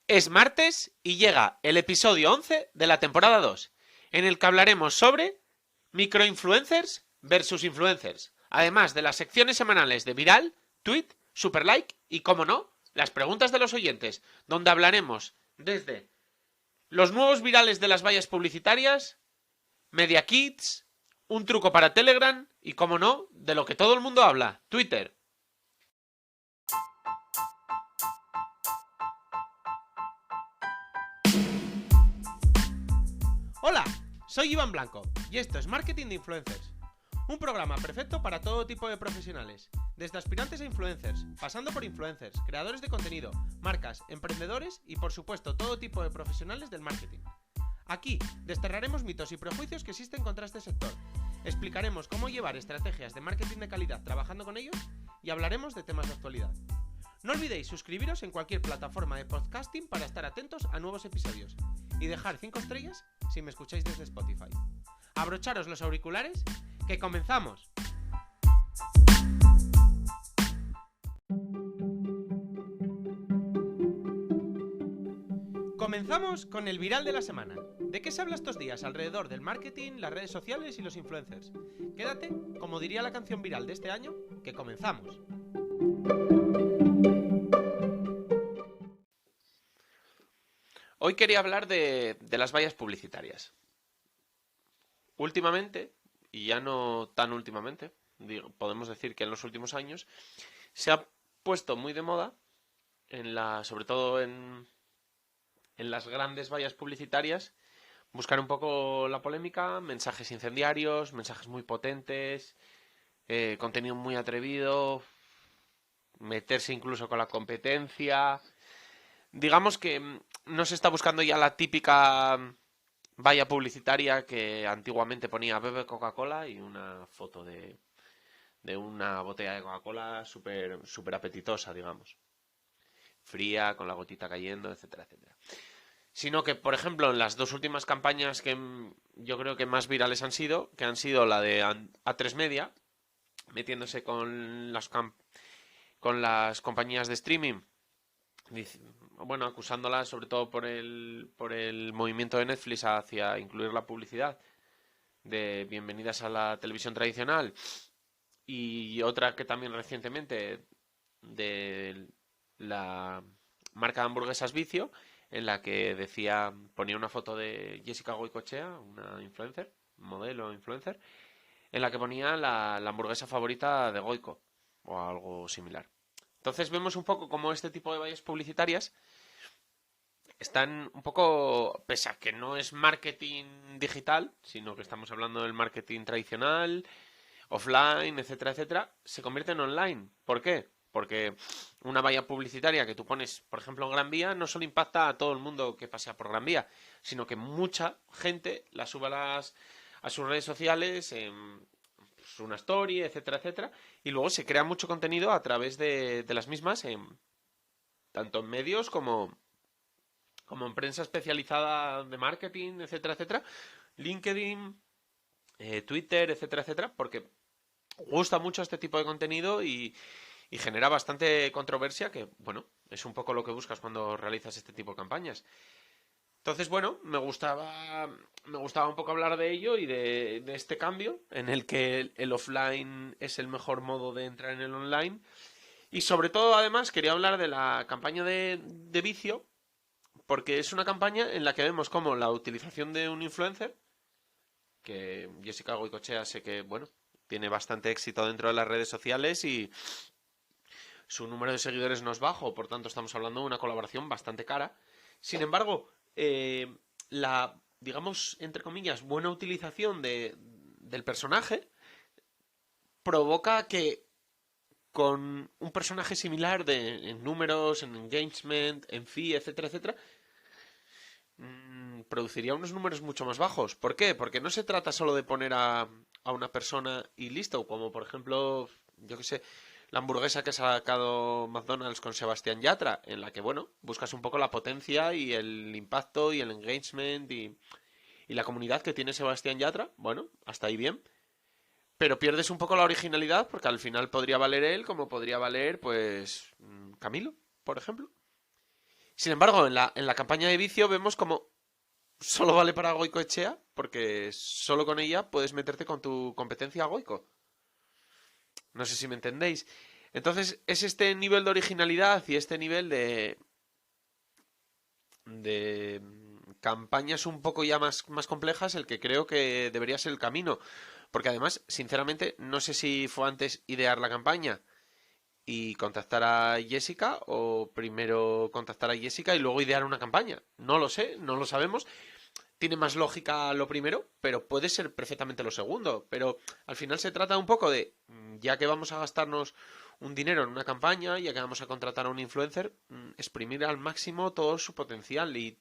Es martes y llega el episodio 11 de la temporada 2, en el que hablaremos sobre microinfluencers versus influencers, además de las secciones semanales de Viral, Tweet, Superlike y, como no, las preguntas de los oyentes, donde hablaremos desde los nuevos virales de las vallas publicitarias, Media Kits, un truco para Telegram y, como no, de lo que todo el mundo habla, Twitter. Hola, soy Iván Blanco y esto es Marketing de Influencers. Un programa perfecto para todo tipo de profesionales, desde aspirantes a influencers, pasando por influencers, creadores de contenido, marcas, emprendedores y por supuesto todo tipo de profesionales del marketing. Aquí desterraremos mitos y prejuicios que existen contra este sector, explicaremos cómo llevar estrategias de marketing de calidad trabajando con ellos y hablaremos de temas de actualidad. No olvidéis suscribiros en cualquier plataforma de podcasting para estar atentos a nuevos episodios y dejar 5 estrellas si me escucháis desde Spotify. Abrocharos los auriculares, que comenzamos. Comenzamos con el viral de la semana. ¿De qué se habla estos días alrededor del marketing, las redes sociales y los influencers? Quédate, como diría la canción viral de este año, que comenzamos. Hoy quería hablar de las vallas publicitarias. Últimamente, y ya no tan últimamente, podemos decir que en los últimos años, se ha puesto muy de moda, sobre todo en las grandes vallas publicitarias, buscar un poco la polémica, mensajes incendiarios, mensajes muy potentes, contenido muy atrevido, meterse incluso con la competencia. Digamos que no se está buscando ya la típica valla publicitaria que antiguamente ponía bebe Coca-Cola y una foto de una botella de Coca-Cola súper apetitosa, digamos. Fría, con la gotita cayendo, etcétera, etcétera. Sino que, por ejemplo, en las dos últimas campañas que yo creo que más virales han sido, que han sido la de A3 Media, metiéndose con las compañías de streaming, bueno, acusándolas sobre todo por el movimiento de Netflix hacia incluir la publicidad de bienvenidas a la televisión tradicional, y otra que también recientemente de la marca de hamburguesas Vicio, en la que ponía una foto de Jessica Goicoechea, una influencer, modelo influencer, en la que ponía la hamburguesa favorita de Goico o algo similar. Entonces vemos un poco cómo este tipo de vallas publicitarias están un poco, pese a que no es marketing digital, sino que estamos hablando del marketing tradicional, offline, etcétera, etcétera, se convierten en online. ¿Por qué? Porque una valla publicitaria que tú pones, por ejemplo, en Gran Vía, no solo impacta a todo el mundo que pasea por Gran Vía, sino que mucha gente la sube a sus redes sociales, una story, etcétera, etcétera, y luego se crea mucho contenido a través de las mismas, tanto en medios como en prensa especializada de marketing, etcétera, etcétera, LinkedIn, Twitter, etcétera, etcétera, porque gusta mucho este tipo de contenido y genera bastante controversia, que, bueno, es un poco lo que buscas cuando realizas este tipo de campañas. Entonces, bueno, me gustaba un poco hablar de ello y de este cambio en el que el offline es el mejor modo de entrar en el online. Y sobre todo, además, quería hablar de la campaña de Vicio, porque es una campaña en la que vemos cómo la utilización de un influencer, que Jessica Goicoechea sé que, bueno, tiene bastante éxito dentro de las redes sociales y su número de seguidores no es bajo, por tanto estamos hablando de una colaboración bastante cara. Sin embargo, la, digamos, entre comillas, buena utilización del personaje provoca que con un personaje similar en números, en engagement, en fee, etcétera, etcétera, produciría unos números mucho más bajos. ¿Por qué? Porque no se trata solo de poner a una persona y listo, como por ejemplo, yo que sé, la hamburguesa que ha sacado McDonald's con Sebastián Yatra, en la que, bueno, buscas un poco la potencia y el impacto y el engagement y la comunidad que tiene Sebastián Yatra. Bueno, hasta ahí bien. Pero pierdes un poco la originalidad porque al final podría valer él como podría valer, pues, Camilo, por ejemplo. Sin embargo, en la campaña de vicio vemos como solo vale para Goicoechea, porque solo con ella puedes meterte con tu competencia Goico. No sé si me entendéis. Entonces, es este nivel de originalidad y este nivel de campañas un poco ya más complejas el que creo que debería ser el camino. Porque además, sinceramente, no sé si fue antes idear la campaña y contactar a Jessica o primero contactar a Jessica y luego idear una campaña. No lo sé, no lo sabemos. Tiene más lógica lo primero, pero puede ser perfectamente lo segundo. Pero al final se trata un poco de, ya que vamos a gastarnos un dinero en una campaña, ya que vamos a contratar a un influencer, exprimir al máximo todo su potencial y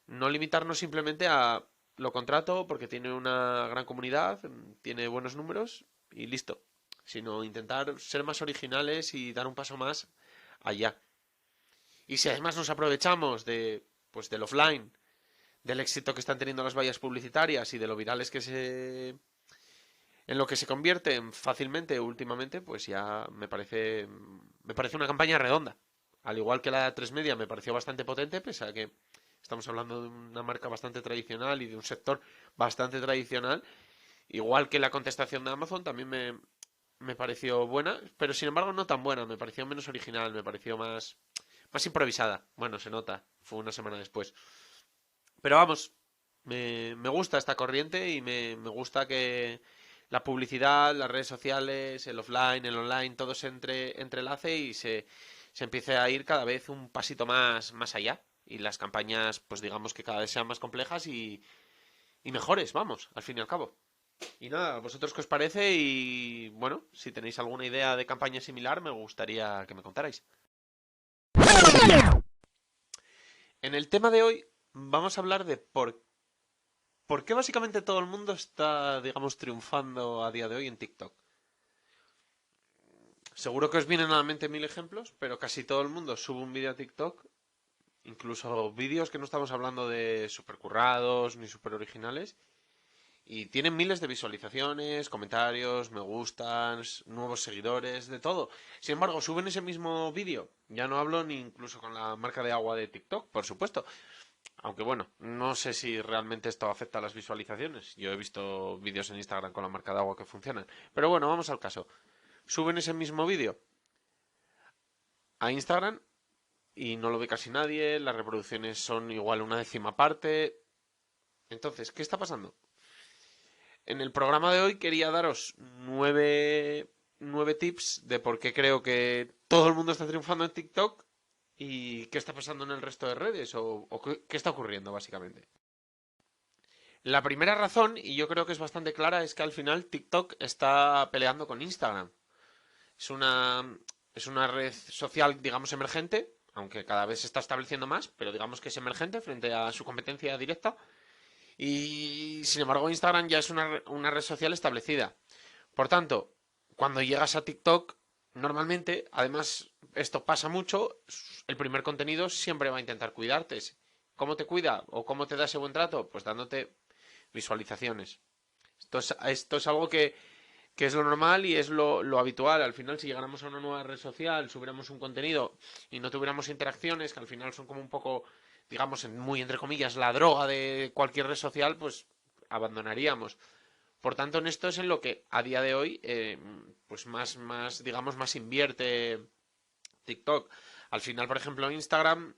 no limitarnos simplemente a lo contrato porque tiene una gran comunidad, tiene buenos números y listo. Sino intentar ser más originales y dar un paso más allá. Y si además nos aprovechamos pues del offline, del éxito que están teniendo las vallas publicitarias y de lo virales en lo que se convierten fácilmente últimamente, pues ya me parece una campaña redonda. Al igual que la 3 Media me pareció bastante potente, pese a que estamos hablando de una marca bastante tradicional y de un sector bastante tradicional. Igual que la contestación de Amazon también me pareció buena, pero sin embargo no tan buena, me pareció menos original, me pareció más improvisada. Bueno, se nota, fue una semana después. Pero vamos, me gusta esta corriente y me gusta que la publicidad, las redes sociales, el offline, el online, todo se entrelace y se empiece a ir cada vez un pasito más allá. Y las campañas, pues digamos que cada vez sean más complejas y mejores, vamos, al fin y al cabo. Y nada, ¿vosotros qué os parece? Y bueno, si tenéis alguna idea de campaña similar, me gustaría que me contarais. En el tema de hoy vamos a hablar de por qué básicamente todo el mundo está, digamos, triunfando a día de hoy en TikTok. Seguro que os vienen a la mente mil ejemplos, pero casi todo el mundo sube un vídeo a TikTok, incluso vídeos que no estamos hablando de super currados ni super originales, y tienen miles de visualizaciones, comentarios, me gustan, nuevos seguidores, de todo. Sin embargo, suben ese mismo vídeo. Ya no hablo ni incluso con la marca de agua de TikTok, por supuesto. Aunque bueno, no sé si realmente esto afecta a las visualizaciones. Yo he visto vídeos en Instagram con la marca de agua que funcionan. Pero bueno, vamos al caso. Suben ese mismo vídeo a Instagram y no lo ve casi nadie. Las reproducciones son igual una décima parte. Entonces, ¿qué está pasando? En el programa de hoy quería daros nueve tips de por qué creo que todo el mundo está triunfando en TikTok y qué está pasando en el resto de redes o qué está ocurriendo básicamente. La primera razón, y yo creo que es bastante clara, es que al final TikTok está peleando con Instagram. Es una, es una red social, digamos, emergente, aunque cada vez se está estableciendo más, pero digamos que es emergente frente a su competencia directa. Y sin embargo, Instagram ya es una red social establecida. Por tanto, cuando llegas a TikTok, normalmente, además, esto pasa mucho, el primer contenido siempre va a intentar cuidarte. ¿Cómo te cuida o cómo te da ese buen trato? Pues dándote visualizaciones. Esto es algo que es lo normal y es lo habitual. Al final, si llegáramos a una nueva red social, subiéramos un contenido y no tuviéramos interacciones, que al final son como un poco, digamos, muy entre comillas, la droga de cualquier red social, pues abandonaríamos. Por tanto, en esto es en lo que a día de hoy, pues digamos, más invierte TikTok. Al final, por ejemplo, Instagram,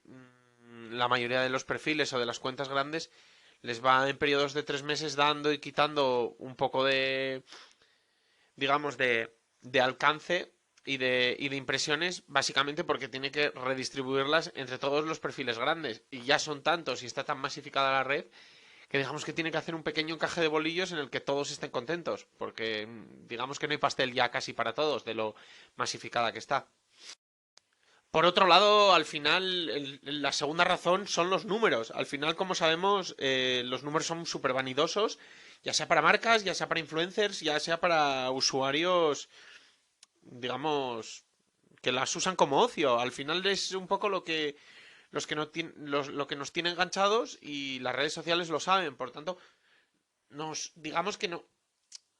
la mayoría de los perfiles o de las cuentas grandes les va en periodos de 3 meses dando y quitando un poco digamos, de alcance y de impresiones, básicamente porque tiene que redistribuirlas entre todos los perfiles grandes. Y ya son tantos y está tan masificada la red que digamos que tiene que hacer un pequeño encaje de bolillos en el que todos estén contentos. Porque digamos que no hay pastel ya casi para todos de lo masificada que está. Por otro lado, al final, la segunda razón son los números. Al final, como sabemos, los números son súper vanidosos, ya sea para marcas, ya sea para influencers, ya sea para usuarios, digamos, que las usan como ocio. Al final es un poco los que no lo que nos tiene enganchados y las redes sociales lo saben. Por tanto, digamos que no,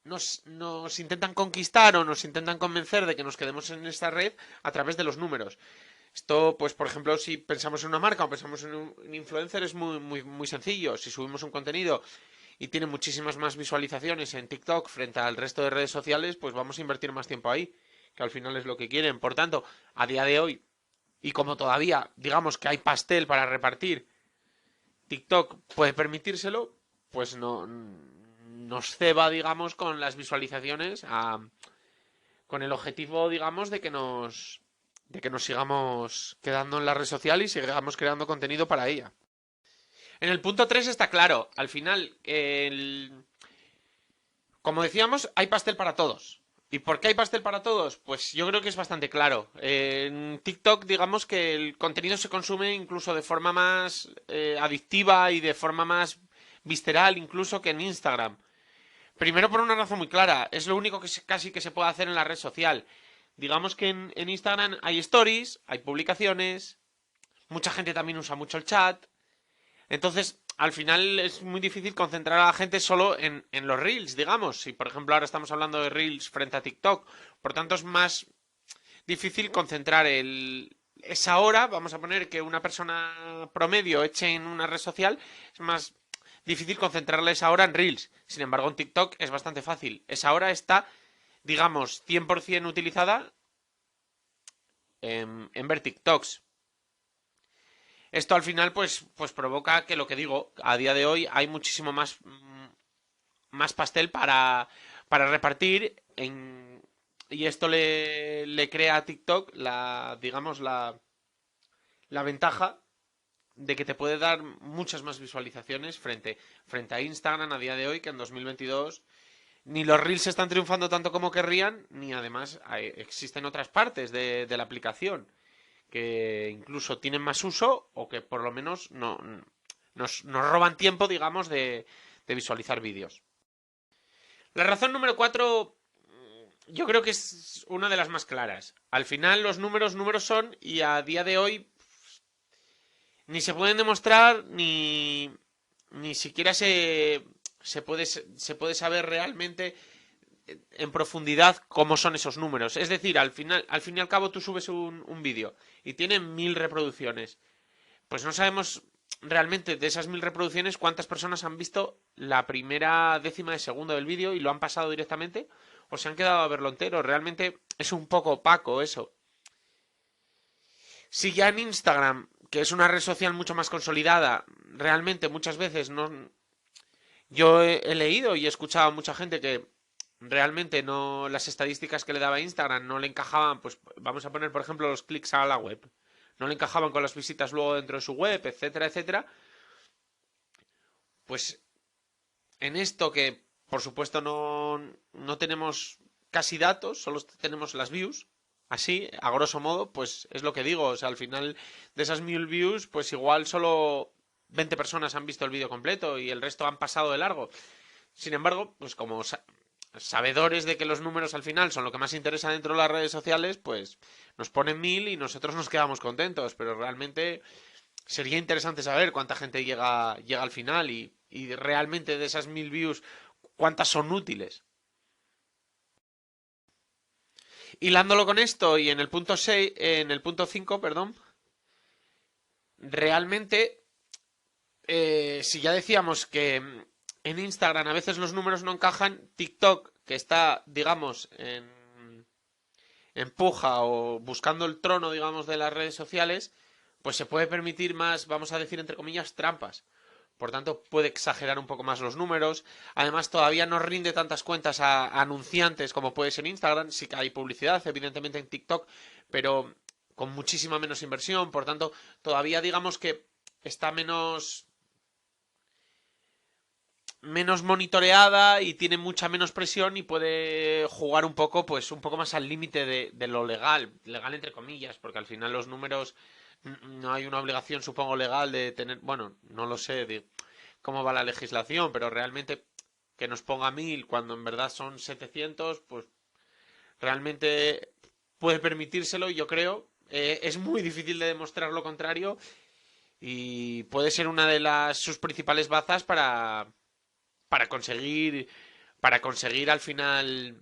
nos intentan conquistar o nos intentan convencer de que nos quedemos en esta red a través de los números. Esto, pues, por ejemplo, si pensamos en una marca o pensamos en un influencer, es muy sencillo. Si subimos un contenido y tiene muchísimas más visualizaciones en TikTok frente al resto de redes sociales, pues vamos a invertir más tiempo ahí, que al final es lo que quieren. Por tanto, a día de hoy, y como todavía, digamos que hay pastel para repartir, TikTok puede permitírselo, pues no nos ceba, digamos, con las visualizaciones con el objetivo, digamos, de que nos sigamos quedando en la red social y sigamos creando contenido para ella. En el punto 3 está claro, al final, como decíamos, hay pastel para todos. ¿Y por qué hay pastel para todos? Pues yo creo que es bastante claro. En TikTok, digamos que el contenido se consume incluso de forma más adictiva y de forma más visceral, incluso que en Instagram. Primero por una razón muy clara, es lo único casi que se puede hacer en la red social. Digamos que en Instagram hay stories, hay publicaciones, mucha gente también usa mucho el chat, entonces al final es muy difícil concentrar a la gente solo en los reels, digamos. Si por ejemplo ahora estamos hablando de reels frente a TikTok, por tanto es más difícil concentrar esa hora, vamos a poner que una persona promedio eche en una red social, es más difícil concentrarla esa hora en Reels. Sin embargo, en TikTok es bastante fácil. Esa hora está, digamos, 100% utilizada en ver TikToks. Esto al final, pues provoca que lo que digo, a día de hoy hay muchísimo más pastel para repartir y esto le crea a TikTok digamos, la ventaja de que te puede dar muchas más visualizaciones frente a Instagram a día de hoy, que en 2022 ni los Reels están triunfando tanto como querrían, ni además existen otras partes de la aplicación que incluso tienen más uso o que por lo menos nos roban tiempo, digamos, de visualizar vídeos. La razón número 4 yo creo que es una de las más claras. Al final los números son y a día de hoy ni se pueden demostrar ni siquiera se puede saber realmente en profundidad cómo son esos números. Es decir, al fin y al cabo tú subes un vídeo y tiene 1000 reproducciones. Pues no sabemos realmente de esas 1000 reproducciones cuántas personas han visto la primera décima de segundo del vídeo y lo han pasado directamente o se han quedado a verlo entero. Realmente es un poco opaco eso. Si ya en Instagram, que es una red social mucho más consolidada, realmente muchas veces no. Yo he leído y he escuchado a mucha gente que realmente no las estadísticas que le daba Instagram no le encajaban, pues vamos a poner por ejemplo los clics a la web. No le encajaban con las visitas luego dentro de su web, etcétera, etcétera. Pues en esto que por supuesto no tenemos casi datos, solo tenemos las views, así, a grosso modo, pues es lo que digo, o sea, al final de esas 1000 views, pues igual solo 20 personas han visto el vídeo completo y el resto han pasado de largo. Sin embargo, pues como sabedores de que los números al final son lo que más interesa dentro de las redes sociales, pues nos ponen 1000 y nosotros nos quedamos contentos, pero realmente sería interesante saber cuánta gente llega al final y realmente de esas 1000 views, cuántas son útiles. Hilándolo con esto y en el punto 6, en el punto 5, perdón, realmente, si ya decíamos que en Instagram a veces los números no encajan, TikTok, que está, digamos, en puja o buscando el trono, digamos, de las redes sociales, pues se puede permitir más, vamos a decir, entre comillas, trampas. Por tanto, puede exagerar un poco más los números. Además, todavía no rinde tantas cuentas a anunciantes como puede ser Instagram. Sí que hay publicidad, evidentemente, en TikTok, pero con muchísima menos inversión. Por tanto, todavía digamos que está menos monitoreada y tiene mucha menos presión y puede jugar un poco, pues, un poco más al límite de lo legal entre comillas, porque al final los números no hay una obligación, supongo, legal de tener, bueno, no lo sé de cómo va la legislación, pero realmente que nos ponga 1000 cuando en verdad son 700, pues realmente puede permitírselo, yo creo. Es muy difícil de demostrar lo contrario y puede ser una de sus principales bazas para conseguir para conseguir al final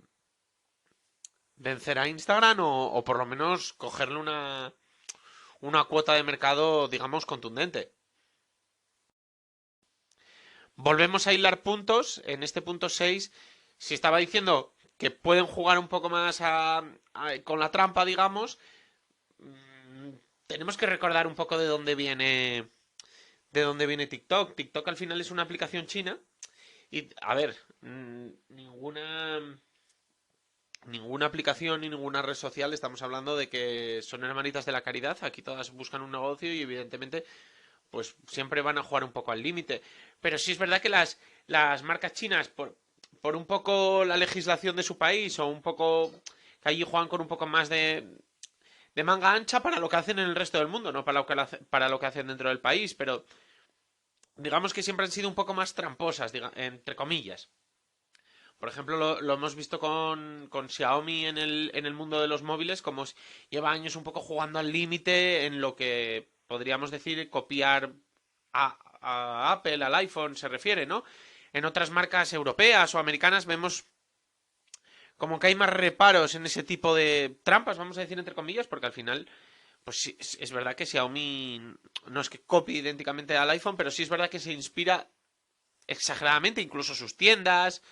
vencer a Instagram o por lo menos cogerle una cuota de mercado, digamos, contundente. Volvemos a hilar puntos. En este punto 6, si estaba diciendo que pueden jugar un poco más con la trampa, digamos, mm, tenemos que recordar un poco de dónde viene TikTok. TikTok al final es una aplicación china y, a ver, ninguna aplicación ni ninguna red social estamos hablando de que son hermanitas de la caridad. Aquí todas buscan un negocio y evidentemente pues siempre van a jugar un poco al límite. Pero sí es verdad que las marcas chinas, por un poco la legislación de su país o un poco que allí juegan con un poco más de manga ancha para lo que hacen en el resto del mundo, no para lo que hacen dentro del país, pero digamos que siempre han sido un poco más tramposas, entre comillas. Por ejemplo, lo hemos visto con Xiaomi en el mundo de los móviles, como lleva años un poco jugando al límite en lo que podríamos decir copiar a Apple, al iPhone se refiere, ¿no? En otras marcas europeas o americanas vemos como que hay más reparos en ese tipo de trampas, vamos a decir entre comillas, porque al final, pues sí, es verdad que Xiaomi no es que copie idénticamente al iPhone, pero sí es verdad que se inspira exageradamente, incluso sus tiendas,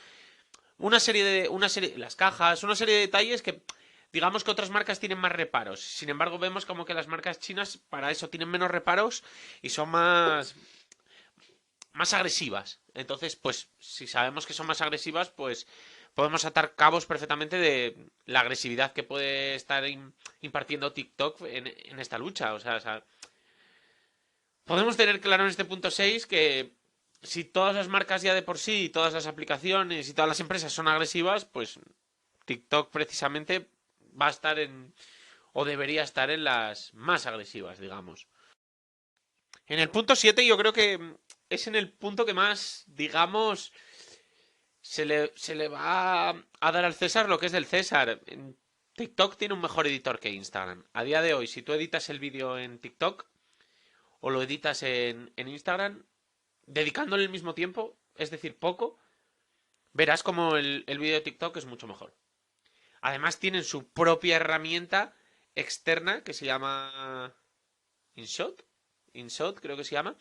las cajas, una serie de detalles que digamos que otras marcas tienen más reparos. Sin embargo, vemos como que las marcas chinas para eso tienen menos reparos y son más agresivas. Entonces, pues si sabemos que son más agresivas, pues podemos atar cabos perfectamente de la agresividad que puede estar impartiendo TikTok en esta lucha. O sea, podemos tener claro en este punto 6 que si todas las marcas ya de por sí, todas las aplicaciones y todas las empresas son agresivas, pues TikTok precisamente va a estar o debería estar en las más agresivas, digamos. En el punto 7 yo creo que es en el punto que más, digamos, se le va a dar al César lo que es del César. TikTok tiene un mejor editor que Instagram. A día de hoy, si tú editas el vídeo en TikTok o lo editas en Instagram, dedicándole el mismo tiempo, es decir, poco, verás como el vídeo de TikTok es mucho mejor. Además tienen su propia herramienta externa que se llama InShot. InShot creo que se llama.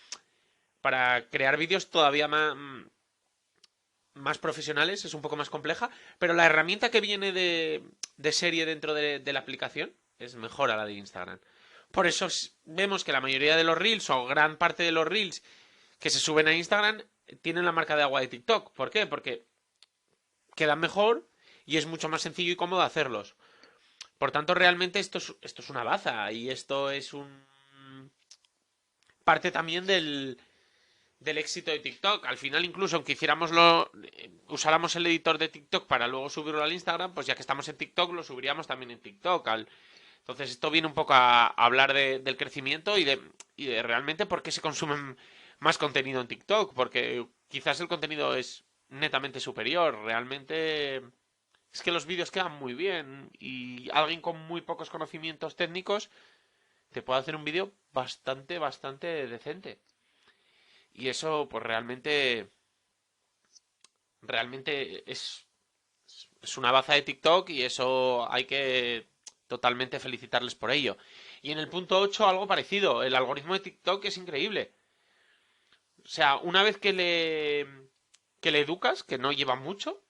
Para crear vídeos todavía más profesionales, es un poco más compleja. Pero la herramienta que viene de serie dentro de la aplicación es mejor a la de Instagram. Por eso vemos que la mayoría de los reels o gran parte de los reels que se suben a Instagram tienen la marca de agua de TikTok. ¿Por qué? Porque quedan mejor y es mucho más sencillo y cómodo hacerlos. Por tanto, realmente esto es una baza y esto es un parte también del éxito de TikTok. Al final, incluso aunque usáramos el editor de TikTok para luego subirlo al Instagram, pues ya que estamos en TikTok, lo subiríamos también en TikTok. Entonces, esto viene un poco a hablar del crecimiento y de realmente por qué se consume más contenido en TikTok. Porque quizás el contenido es netamente superior. Realmente es que los vídeos quedan muy bien y alguien con muy pocos conocimientos técnicos te puede hacer un vídeo bastante, bastante decente. Y eso, pues realmente es una baza de TikTok y eso hay que totalmente felicitarles por ello. Y en el punto 8 algo parecido. El algoritmo de TikTok es increíble. O sea, una vez que le educas, que no lleva mucho,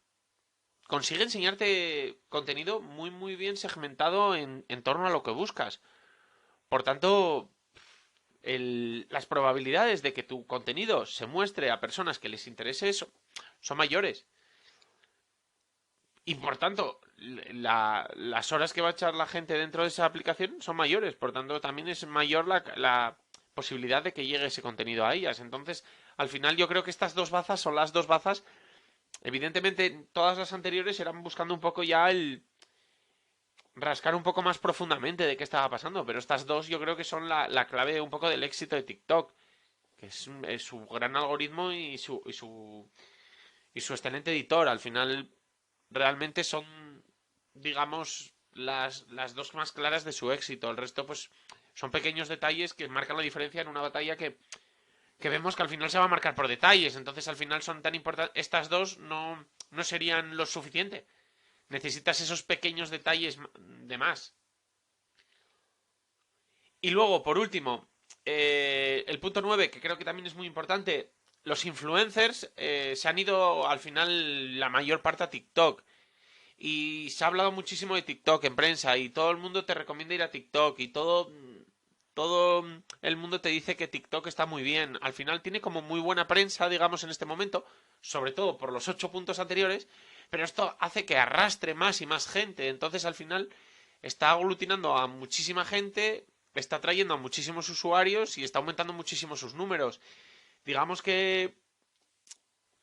consigue enseñarte contenido muy, muy bien segmentado en torno a lo que buscas. Por tanto, las probabilidades de que tu contenido se muestre a personas que les interese son mayores. Y por tanto, las horas que va a echar la gente dentro de esa aplicación son mayores. Por tanto, también es mayor la posibilidad de que llegue ese contenido a ellas. Entonces, al final yo creo que estas dos bazas son las dos bazas. Evidentemente, todas las anteriores eran buscando un poco ya el rascar un poco más profundamente de qué estaba pasando. Pero estas dos yo creo que son la clave un poco del éxito de TikTok. Que es su gran algoritmo y su excelente editor. Al final, realmente son, digamos, las dos más claras de su éxito. El resto, pues, son pequeños detalles que marcan la diferencia en una batalla que vemos que al final se va a marcar por detalles. Entonces, al final son tan importantes. Estas dos no serían lo suficiente. Necesitas esos pequeños detalles de más. Y luego, por último, el punto 9 que creo que también es muy importante, los influencers se han ido al final la mayor parte a TikTok. Y se ha hablado muchísimo de TikTok en prensa y todo el mundo te recomienda ir a TikTok y todo el mundo te dice que TikTok está muy bien. Al final tiene como muy buena prensa, digamos, en este momento, sobre todo por los 8 puntos anteriores, pero esto hace que arrastre más y más gente. Entonces, al final, está aglutinando a muchísima gente, está trayendo a muchísimos usuarios y está aumentando muchísimo sus números. Digamos que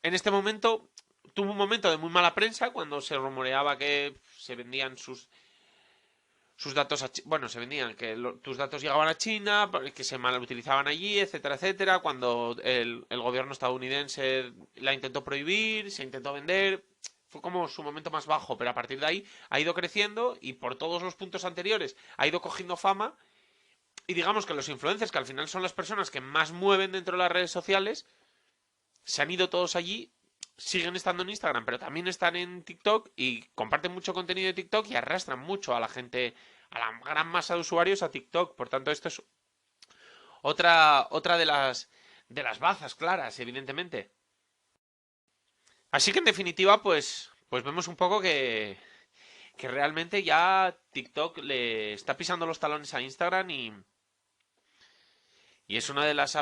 en este momento tuvo un momento de muy mala prensa cuando se rumoreaba que se vendían sus datos bueno, se vendían, que tus datos llegaban a China, que se mal utilizaban allí, etcétera, etcétera, cuando el gobierno estadounidense la intentó prohibir, se intentó vender, fue como su momento más bajo, pero a partir de ahí ha ido creciendo y por todos los puntos anteriores ha ido cogiendo fama y digamos que los influencers, que al final son las personas que más mueven dentro de las redes sociales, se han ido todos allí, siguen estando en Instagram, pero también están en TikTok y comparten mucho contenido de TikTok y arrastran mucho a la gente, a la gran masa de usuarios a TikTok. Por tanto, esto es otra de las bazas claras, evidentemente. Así que en definitiva, pues vemos un poco que realmente ya TikTok le está pisando los talones a Instagram y es una de las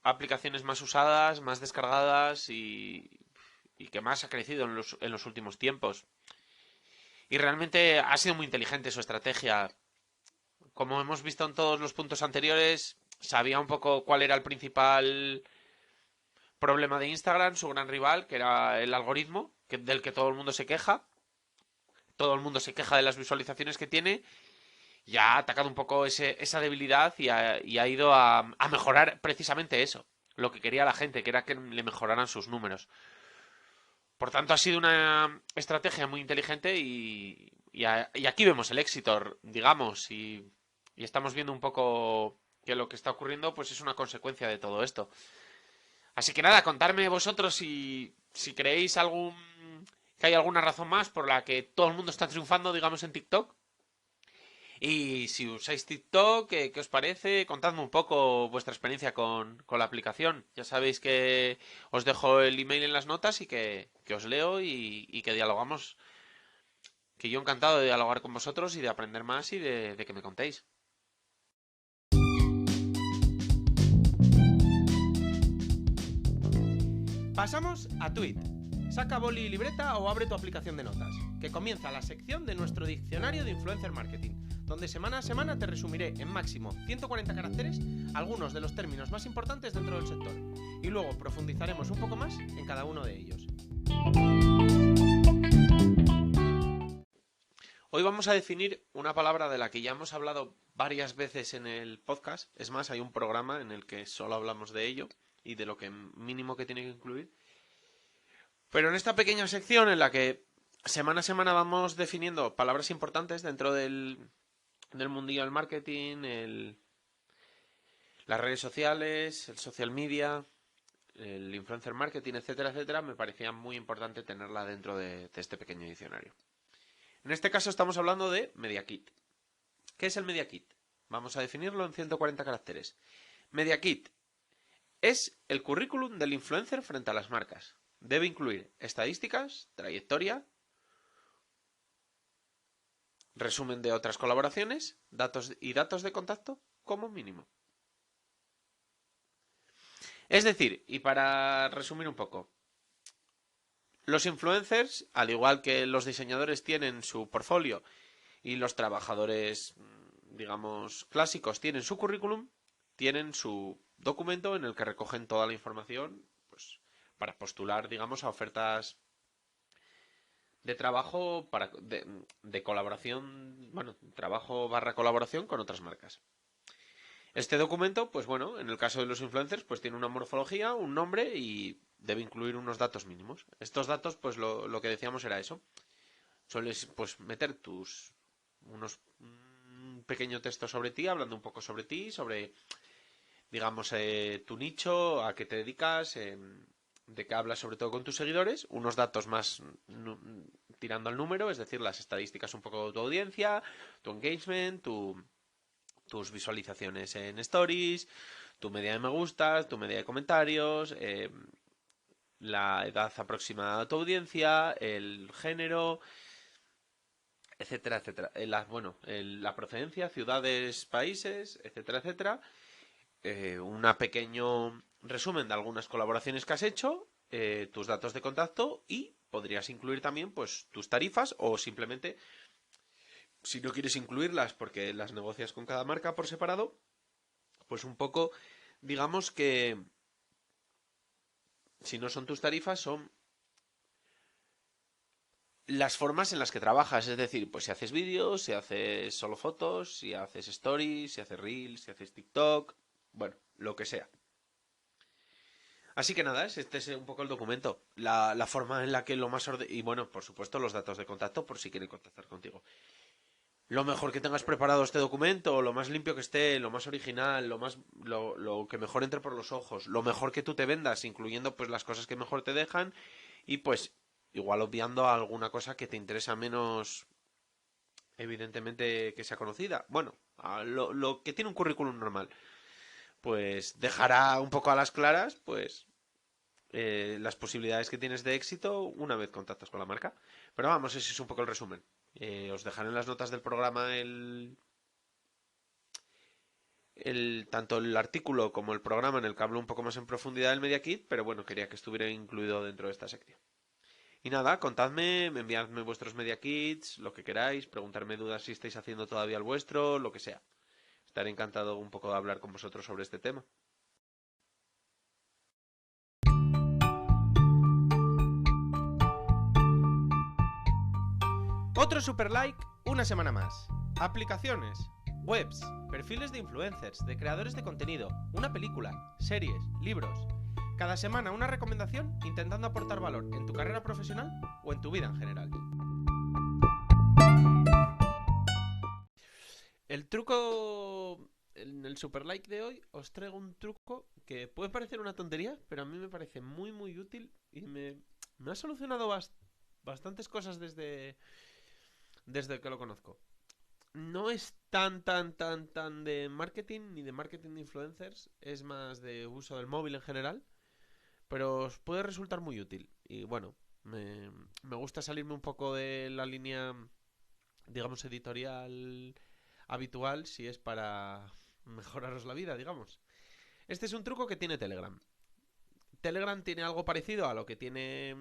aplicaciones más usadas, más descargadas y que más ha crecido en los últimos tiempos. Y realmente ha sido muy inteligente su estrategia. Como hemos visto en todos los puntos anteriores, sabía un poco cuál era el principal problema de Instagram, su gran rival, que era el algoritmo, del que todo el mundo se queja. Todo el mundo se queja de las visualizaciones que tiene y ha atacado un poco esa debilidad y ha ido a mejorar precisamente eso, lo que quería la gente, que era que le mejoraran sus números. Por tanto, ha sido una estrategia muy inteligente y aquí vemos el éxito, digamos, y estamos viendo un poco que lo que está ocurriendo pues es una consecuencia de todo esto. Así que nada, contarme vosotros si creéis que hay alguna razón más por la que todo el mundo está triunfando, digamos, en TikTok. Y si usáis TikTok, ¿qué os parece? Contadme un poco vuestra experiencia con la aplicación. Ya sabéis que os dejo el email en las notas y que os leo y que dialogamos. Que yo encantado de dialogar con vosotros y de aprender más y de que me contéis. Pasamos a Tweet. Saca boli y libreta o abre tu aplicación de notas, que comienza la sección de nuestro diccionario de influencer marketing, donde semana a semana te resumiré en máximo 140 caracteres algunos de los términos más importantes dentro del sector, y luego profundizaremos un poco más en cada uno de ellos. Hoy vamos a definir una palabra de la que ya hemos hablado varias veces en el podcast. Es más, hay un programa en el que solo hablamos de ello y de lo que mínimo que tiene que incluir. Pero en esta pequeña sección en la que semana a semana vamos definiendo palabras importantes dentro del mundillo del marketing, las redes sociales, el social media, el influencer marketing, etcétera, etcétera, me parecía muy importante tenerla dentro de este pequeño diccionario. En este caso estamos hablando de Media Kit. ¿Qué es el Media Kit? Vamos a definirlo en 140 caracteres. Media Kit es el currículum del influencer frente a las marcas. Debe incluir estadísticas, trayectoria, resumen de otras colaboraciones, datos y datos de contacto como mínimo. Es decir, y para resumir un poco, los influencers, al igual que los diseñadores tienen su portfolio y los trabajadores, digamos, clásicos tienen su currículum, tienen su documento en el que recogen toda la información, pues, para postular, digamos, a ofertas de trabajo de colaboración, bueno, trabajo barra colaboración con otras marcas. Este documento, pues bueno, en el caso de los influencers, pues tiene una morfología, un nombre y debe incluir unos datos mínimos. Estos datos, pues lo que decíamos era eso. Sueles, pues, meter un pequeño texto sobre ti, hablando un poco sobre ti, sobre, digamos, tu nicho, a qué te dedicas, de qué hablas sobre todo con tus seguidores, unos datos más tirando al número, es decir, las estadísticas un poco de tu audiencia, tu engagement, tu tus visualizaciones en stories, tu media de me gustas, tu media de comentarios, la edad aproximada de tu audiencia, el género, etcétera, etcétera. La procedencia, ciudades, países, etcétera, etcétera. Un pequeño resumen de algunas colaboraciones que has hecho, tus datos de contacto y podrías incluir también pues tus tarifas o simplemente, si no quieres incluirlas porque las negocias con cada marca por separado, pues un poco, digamos que si no son tus tarifas, son las formas en las que trabajas. Es decir, pues si haces vídeos, si haces solo fotos, si haces stories, si haces reels, si haces TikTok, bueno, lo que sea. Así que nada, este es un poco el documento. La forma en la que lo más y bueno, por supuesto, los datos de contacto por si quieren contactar contigo. Lo mejor que tengas preparado este documento, lo más limpio que esté, lo más original, lo que mejor entre por los ojos, lo mejor que tú te vendas, incluyendo pues las cosas que mejor te dejan y pues igual obviando alguna cosa que te interesa menos, evidentemente que sea conocida. Bueno, lo que tiene un currículum normal, pues dejará un poco a las claras, pues las posibilidades que tienes de éxito una vez contactas con la marca. Pero vamos, ese es un poco el resumen. Os dejaré en las notas del programa tanto el artículo como el programa en el que hablo un poco más en profundidad del Media Kit, pero bueno, quería que estuviera incluido dentro de esta sección. Y nada, contadme, enviadme vuestros Media Kits, lo que queráis, preguntarme dudas si estáis haciendo todavía el vuestro, lo que sea. Estaré encantado un poco de hablar con vosotros sobre este tema. Otro super like, una semana más. Aplicaciones, webs, perfiles de influencers, de creadores de contenido, una película, series, libros. Cada semana una recomendación intentando aportar valor en tu carrera profesional o en tu vida en general. El truco, en el super like de hoy, os traigo un truco que puede parecer una tontería, pero a mí me parece muy muy útil y me ha solucionado bastantes cosas desde que lo conozco. No es tan de marketing ni de marketing de influencers, es más de uso del móvil en general, pero os puede resultar muy útil. Y bueno, me gusta salirme un poco de la línea, digamos, editorial habitual si es para mejoraros la vida, digamos. Este es un truco que tiene Telegram. Telegram tiene algo parecido a lo que tiene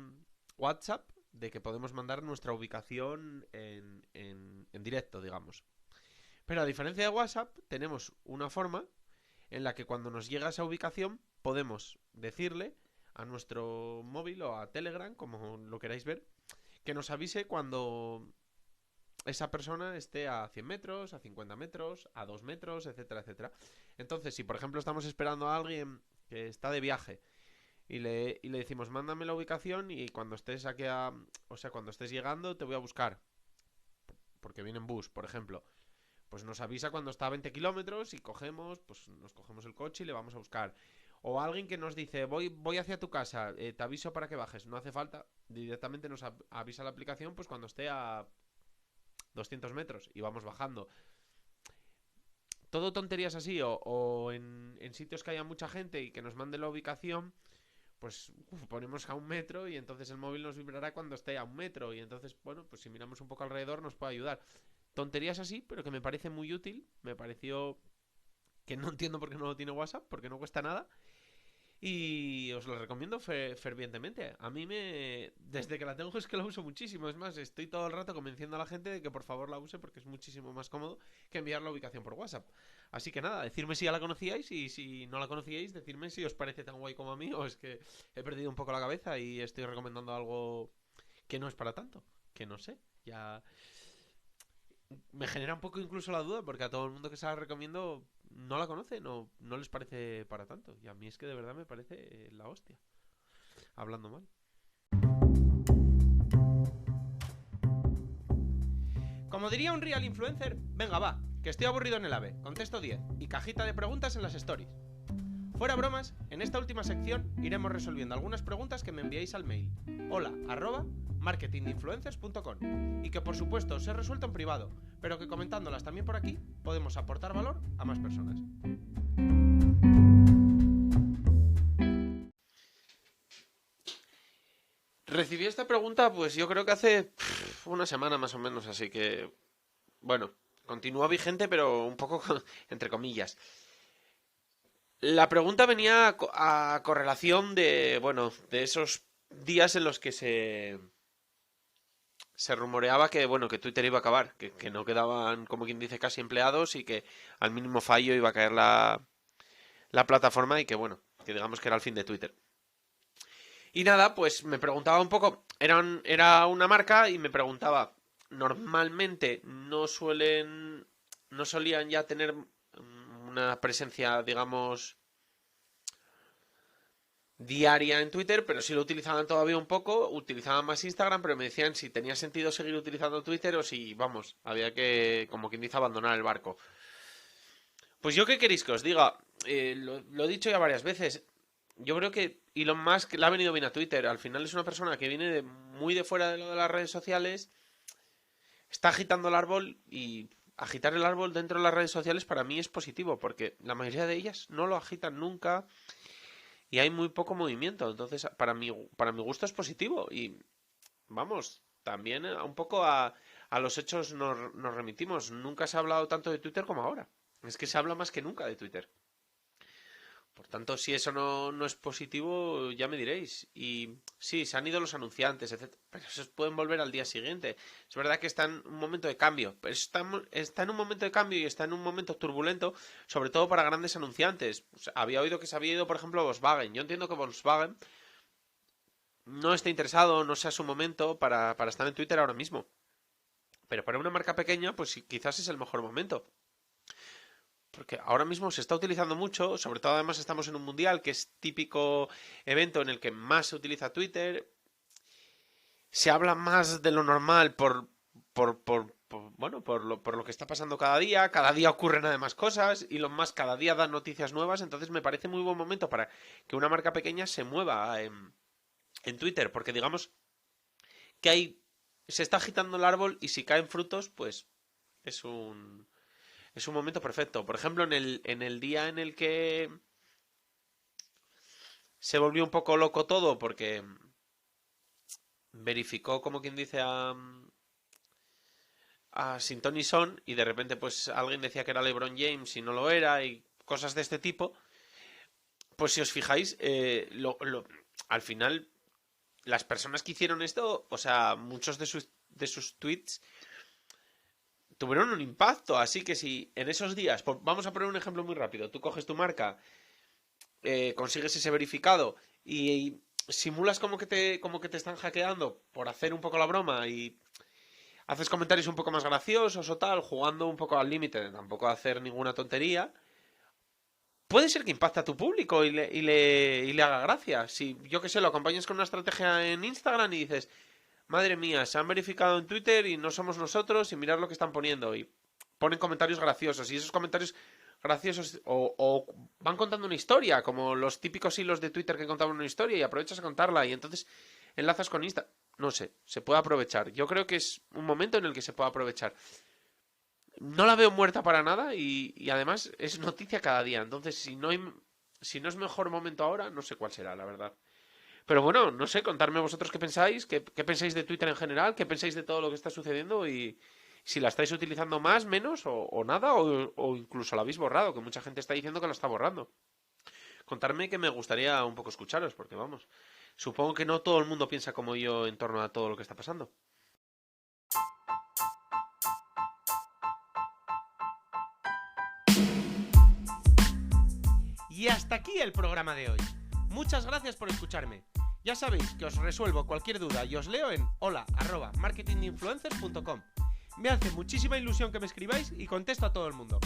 WhatsApp, de que podemos mandar nuestra ubicación en directo, digamos. Pero a diferencia de WhatsApp, tenemos una forma en la que cuando nos llega esa ubicación podemos decirle a nuestro móvil o a Telegram, como lo queráis ver, que nos avise cuando esa persona esté a 100 metros, a 50 metros, a 2 metros, etcétera, etcétera. Entonces, si por ejemplo estamos esperando a alguien que está de viaje y le decimos, mándame la ubicación y cuando estés aquí cuando estés llegando te voy a buscar, porque viene en bus, por ejemplo, pues nos avisa cuando está a 20 kilómetros y nos cogemos el coche y le vamos a buscar. O alguien que nos dice, voy hacia tu casa, te aviso para que bajes. No hace falta, directamente nos avisa la aplicación pues cuando esté a 200 metros y vamos bajando. Todo tonterías así, o en sitios que haya mucha gente y que nos mande la ubicación, pues ponemos a 1 metro y entonces el móvil nos vibrará cuando esté a 1 metro y entonces, bueno, pues si miramos un poco alrededor nos puede ayudar. Tonterías así, pero que me parece muy útil. Me pareció que no entiendo por qué no lo tiene WhatsApp, porque no cuesta nada. Y os lo recomiendo fervientemente. A mí desde que la tengo es que la uso muchísimo. Es más, estoy todo el rato convenciendo a la gente de que por favor la use porque es muchísimo más cómodo que enviar la ubicación por WhatsApp. Así que nada, decirme si ya la conocíais y si no la conocíais, decirme si os parece tan guay como a mí o es que he perdido un poco la cabeza y estoy recomendando algo que no es para tanto. Que no sé, ya me genera un poco incluso la duda porque a todo el mundo que se la recomiendo no la conoce, no les parece para tanto. Y a mí es que de verdad me parece la hostia. Hablando mal. Como diría un real influencer, venga va, que estoy aburrido en el AVE, contesto 10 y cajita de preguntas en las stories. Fuera bromas, en esta última sección iremos resolviendo algunas preguntas que me enviáis al mail hola@marketinginfluencers.com y que por supuesto os he resuelto en privado, pero que comentándolas también por aquí podemos aportar valor a más personas. Recibí esta pregunta, pues yo creo que hace una semana más o menos, así que, bueno, continúa vigente, pero un poco entre comillas. La pregunta venía a correlación de, bueno, de esos días en los que se rumoreaba que, bueno, que Twitter iba a acabar, que no quedaban, como quien dice, casi empleados y que al mínimo fallo iba a caer la plataforma y que, bueno, que digamos que era el fin de Twitter. Y nada, pues me preguntaba un poco, era una marca y me preguntaba, normalmente no solían ya tener una presencia, digamos, diaria en Twitter, pero sí lo utilizaban todavía un poco, utilizaban más Instagram, pero me decían si tenía sentido seguir utilizando Twitter o si, vamos, había que, como quien dice, abandonar el barco. Pues yo qué queréis que os diga, lo he dicho ya varias veces, yo creo que Elon Musk le ha venido bien a Twitter, al final es una persona que viene muy de fuera de lo de las redes sociales, está agitando el árbol y agitar el árbol dentro de las redes sociales para mí es positivo, porque la mayoría de ellas no lo agitan nunca y hay muy poco movimiento. Entonces, para mi gusto es positivo y, vamos, también un poco a los hechos nos remitimos. Nunca se ha hablado tanto de Twitter como ahora. Es que se habla más que nunca de Twitter. Por tanto, si eso no es positivo, ya me diréis. Y sí, se han ido los anunciantes, etc. Pero esos pueden volver al día siguiente. Es verdad que está en un momento de cambio. Pero está en un momento de cambio y está en un momento turbulento, sobre todo para grandes anunciantes. O sea, había oído que se había ido, por ejemplo, Volkswagen. Yo entiendo que Volkswagen no está interesado, no sea su momento para estar en Twitter ahora mismo. Pero para una marca pequeña, pues sí, quizás es el mejor momento. Porque ahora mismo se está utilizando mucho, sobre todo además estamos en un mundial que es típico evento en el que más se utiliza Twitter. Se habla más de lo normal por lo que está pasando cada día ocurren además cosas y lo más cada día dan noticias nuevas, entonces me parece muy buen momento para que una marca pequeña se mueva en Twitter, porque digamos que se está agitando el árbol y si caen frutos, pues es un momento perfecto. Por ejemplo, en el día en el que se volvió un poco loco todo porque verificó, como quien dice, a Sin Ton y Son y de repente pues alguien decía que era LeBron James y no lo era y cosas de este tipo, pues si os fijáis, al final las personas que hicieron esto, o sea, muchos de sus tweets tuvieron un impacto, así que si en esos días, vamos a poner un ejemplo muy rápido, tú coges tu marca, consigues ese verificado y simulas como que te están hackeando por hacer un poco la broma y haces comentarios un poco más graciosos o tal, jugando un poco al límite de tampoco hacer ninguna tontería, puede ser que impacte a tu público y le haga gracia. Si, yo que sé, lo acompañas con una estrategia en Instagram y dices, madre mía, se han verificado en Twitter y no somos nosotros y mirad lo que están poniendo. Y ponen comentarios graciosos y esos comentarios graciosos o van contando una historia, como los típicos hilos de Twitter que contaban una historia y aprovechas a contarla y entonces enlazas con Insta. No sé, se puede aprovechar. Yo creo que es un momento en el que se puede aprovechar. No la veo muerta para nada y además es noticia cada día. Entonces, si no es mejor momento ahora, no sé cuál será, la verdad. Pero bueno, no sé, contadme vosotros qué pensáis, qué pensáis de Twitter en general, qué pensáis de todo lo que está sucediendo y si la estáis utilizando más, menos o nada o incluso la habéis borrado, que mucha gente está diciendo que la está borrando. Contadme que me gustaría un poco escucharos, porque vamos, supongo que no todo el mundo piensa como yo en torno a todo lo que está pasando. Y hasta aquí el programa de hoy. Muchas gracias por escucharme. Ya sabéis que os resuelvo cualquier duda y os leo en hola@marketinginfluencers.com. Me hace muchísima ilusión que me escribáis y contesto a todo el mundo.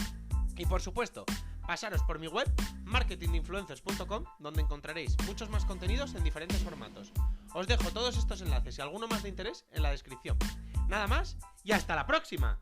Y por supuesto, pasaros por mi web marketinginfluencers.com, donde encontraréis muchos más contenidos en diferentes formatos. Os dejo todos estos enlaces y alguno más de interés en la descripción. Nada más y hasta la próxima.